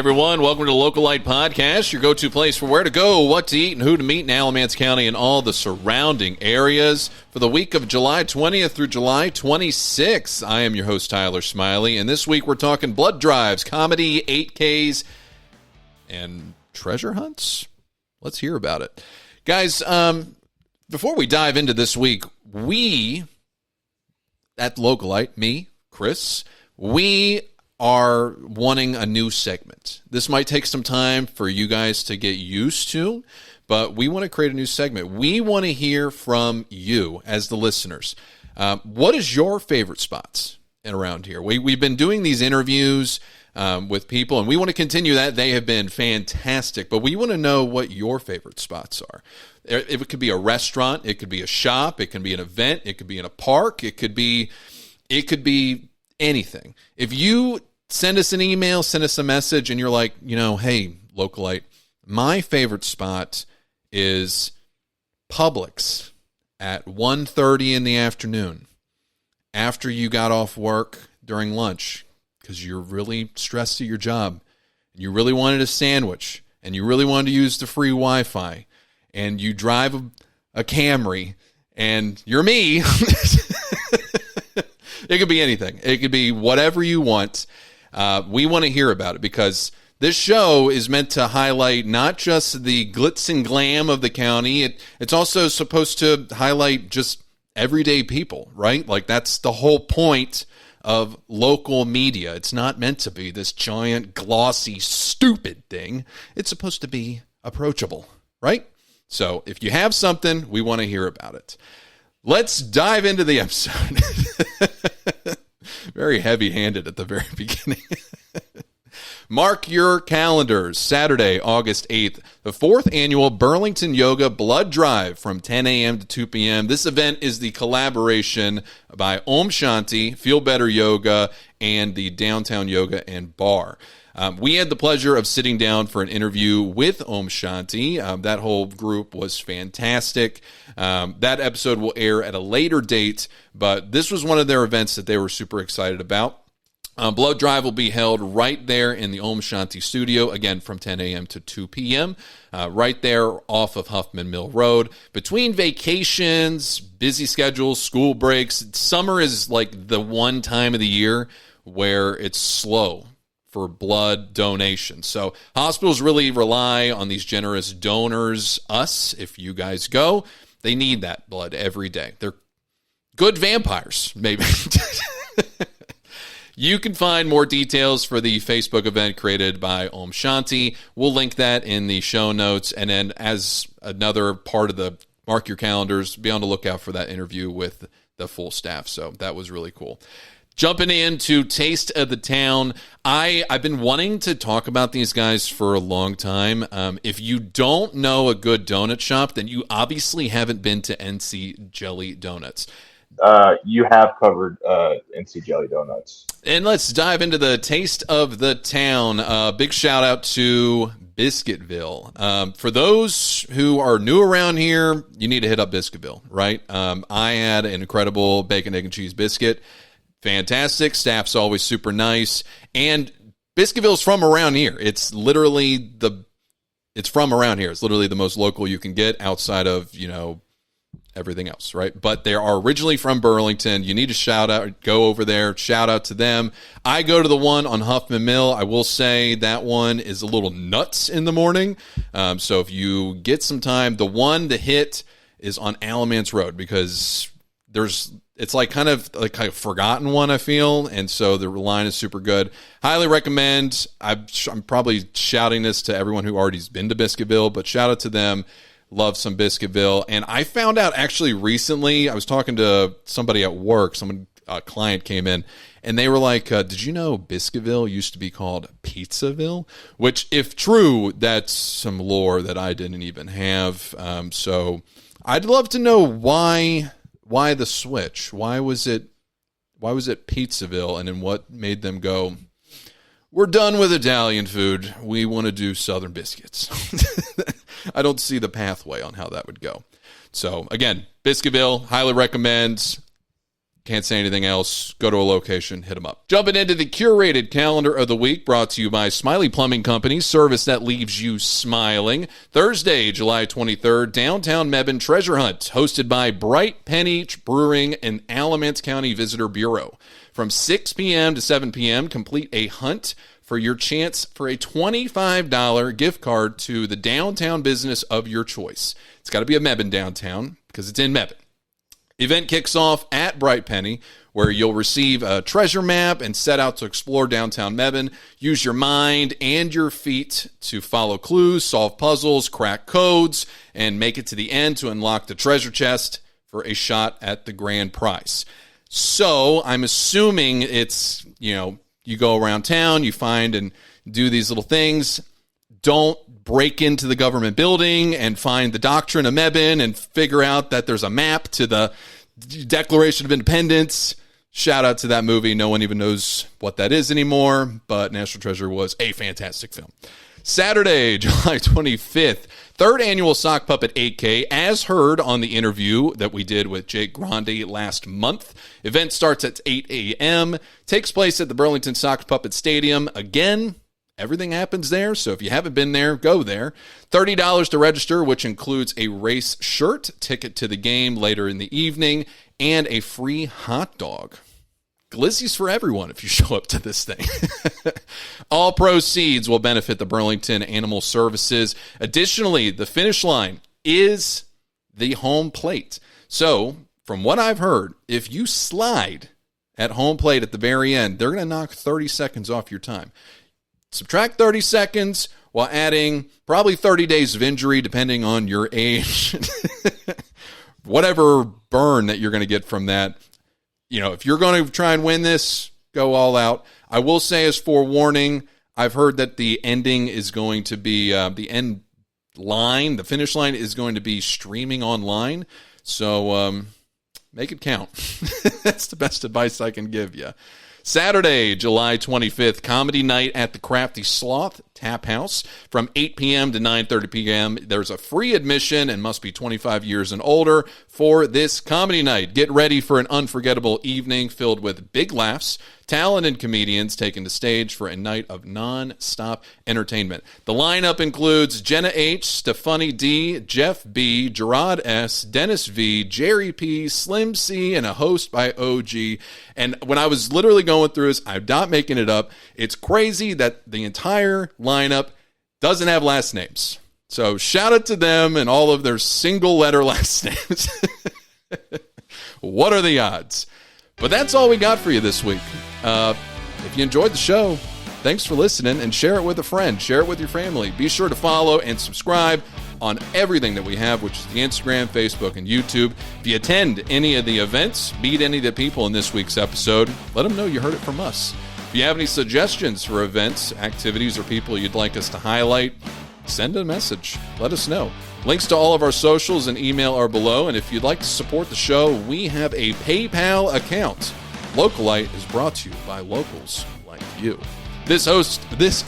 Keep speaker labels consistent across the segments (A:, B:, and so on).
A: everyone. Welcome to the Localite Podcast, your go-to place for where to go, what to eat, and who to meet in Alamance County and all the surrounding areas. For the week of July 20th through July 26th, I am your host, Tyler Smiley, and this week we're talking blood drives, comedy, 8Ks, and treasure hunts. Let's hear about it. Guys, before we dive into this week, we at Localite, me, Chris, we are wanting a new segment. This might take some time for you guys to get used to, but we want to create a new segment. We want to hear from you as the listeners. What is your favorite spots around here? We've been doing these interviews with people, and we want to continue that. They have been fantastic, but we want to know what your favorite spots are. It could be a restaurant, it could be a shop, it can be an event, it could be in a park, it could be anything. If you send us an email, send us a message, and you're like, hey, Localite, my favorite spot is Publix at 1:30 in the afternoon after you got off work during lunch because you're really stressed at your job and you really wanted a sandwich and you really wanted to use the free Wi-Fi and you drive a Camry and you're me. It could be anything. It could be whatever you want. We want to hear about it because this show is meant to highlight not just the glitz and glam of the county. It's also supposed to highlight just everyday people, right? Like that's the whole point of local media. It's not meant to be this giant, glossy, stupid thing. It's supposed to be approachable, right? So if you have something, we want to hear about it. Let's dive into the episode. Very heavy-handed at the very beginning. Mark your calendars. Saturday, August 8th, the 4th annual Burlington Yoga Blood Drive from 10 a.m. to 2 p.m. This event is the collaboration by Om Shanti, Feel Better Yoga, and the Downtown Yoga and Bar. We had the pleasure of sitting down for an interview with Om Shanti. That whole group was fantastic. That episode will air at a later date, but this was one of their events that they were super excited about. Blood Drive will be held right there in the Om Shanti studio, again from 10 a.m. to 2 p.m., right there off of Huffman Mill Road. Between vacations, busy schedules, school breaks, summer is like the one time of the year where it's slow for blood donation. So hospitals really rely on these generous donors, us, if you guys go. They need that blood every day. They're good vampires, maybe. You can find more details for the Facebook event created by Om Shanti. We'll link that in the show notes. And then as another part of the mark your calendars, be on the lookout for that interview with the full staff. So that was really cool. Jumping into Taste of the Town, I've been wanting to talk about these guys for a long time. If you don't know a good donut shop, then you obviously haven't been to NC Jelly Donuts.
B: You have covered NC Jelly Donuts.
A: And let's dive into the Taste of the Town. Big shout out to Biscuitville. For those who are new around here, you need to hit up Biscuitville, right? I had an incredible bacon, egg, and cheese biscuit. Fantastic. Staff's always super nice. And Biscuitville's from around here. It's literally from around here. It's literally the most local you can get outside of, everything else, right? But they are originally from Burlington. You need to go over there, shout out to them. I go to the one on Huffman Mill. I will say that one is a little nuts in the morning. So if you get some time, the hit is on Alamance Road because it's like kind of a forgotten one, I feel, and so the line is super good. Highly recommend. I'm probably shouting this to everyone who already has been to Biscuitville, but shout out to them. Love some Biscuitville. And I found out actually recently, I was talking to somebody at work, a client came in, and they were like, did you know Biscuitville used to be called Pizzaville? Which, if true, that's some lore that I didn't even have. So I'd love to know why the switch? Why was it Pizzaville? And then what made them go, we're done with Italian food. We want to do Southern biscuits. I don't see the pathway on how that would go. So again, Biscuitville, highly recommend. Can't say anything else. Go to a location, hit them up. Jumping into the curated calendar of the week, brought to you by Smiley Plumbing Company, service that leaves you smiling. Thursday, July 23rd, Downtown Mebane Treasure Hunt, hosted by Bright Penny Brewing and Alamance County Visitor Bureau. From 6 p.m. to 7 p.m., complete a hunt for your chance for a $25 gift card to the downtown business of your choice. It's got to be a Mebane downtown because it's in Mebane. Event kicks off at Bright Penny, where you'll receive a treasure map and set out to explore downtown Mebane. Use your mind and your feet to follow clues, solve puzzles, crack codes, and make it to the end to unlock the treasure chest for a shot at the grand prize. So I'm assuming it's, you go around town, you find and do these little things. Don't break into the government building and find the doctrine of Mebane and figure out that there's a map to the Declaration of Independence. Shout out to that movie. No one even knows what that is anymore, but National Treasure was a fantastic film. Saturday, July 25th, third annual Sockpuppet 8K, as heard on the interview that we did with Jake Grande last month. Event starts at 8 a.m., takes place at the Burlington Sockpuppet Stadium. Again, everything happens there, so if you haven't been there, go there. $30 to register, which includes a race shirt, ticket to the game later in the evening, and a free hot dog. Glizzies for everyone if you show up to this thing. All proceeds will benefit the Burlington Animal Services. Additionally, the finish line is the home plate. So, from what I've heard, if you slide at home plate at the very end, they're going to knock 30 seconds off your time. Subtract 30 seconds while adding probably 30 days of injury, depending on your age. Whatever burn that you're going to get from that. If you're going to try and win this, go all out. I will say as forewarning, I've heard that the ending is going to be, the end line, the finish line is going to be streaming online. So make it count. That's the best advice I can give you. Saturday, July 25th, comedy night at the Krafty Sloth Taphouse from 8 p.m. to 9:30 p.m. There's a free admission and must be 25 years and older for this comedy night. Get ready for an unforgettable evening filled with big laughs, talented comedians taking the stage for a night of non-stop entertainment. The lineup includes Jenna H., Stefani D., Jeff B., Gerard S., Dennis V., Jerry P., Slim C., and a host by OG. And when I was literally going through this, I'm not making it up. It's crazy that the entire lineup doesn't have last names. So shout out to them and all of their single letter last names. What are the odds? But that's all we got for you this week. If you enjoyed the show, thanks for listening, and share it with a friend. Share it with your family. Be sure to follow and subscribe on everything that we have, which is the Instagram, Facebook, and YouTube. If you attend any of the events, meet any of the people in this week's episode, let them know you heard it from us. If you have any suggestions for events, activities, or people you'd like us to highlight, send a message. Let us know. Links to all of our socials and email are below, and if you'd like to support the show, we have a PayPal account. Localite is brought to you by locals like you. This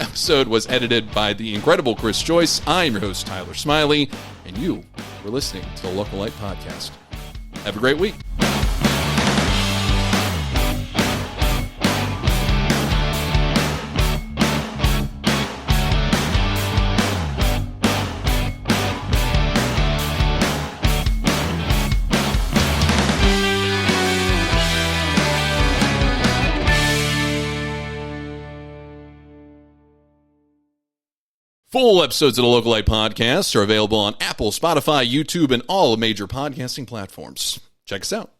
A: episode was edited by the incredible Chris Joyce. I'm your host, Tyler Smiley, and you were listening to the Localite Podcast. Have a great week. Full episodes of the Localite Podcast are available on Apple, Spotify, YouTube, and all major podcasting platforms. Check us out.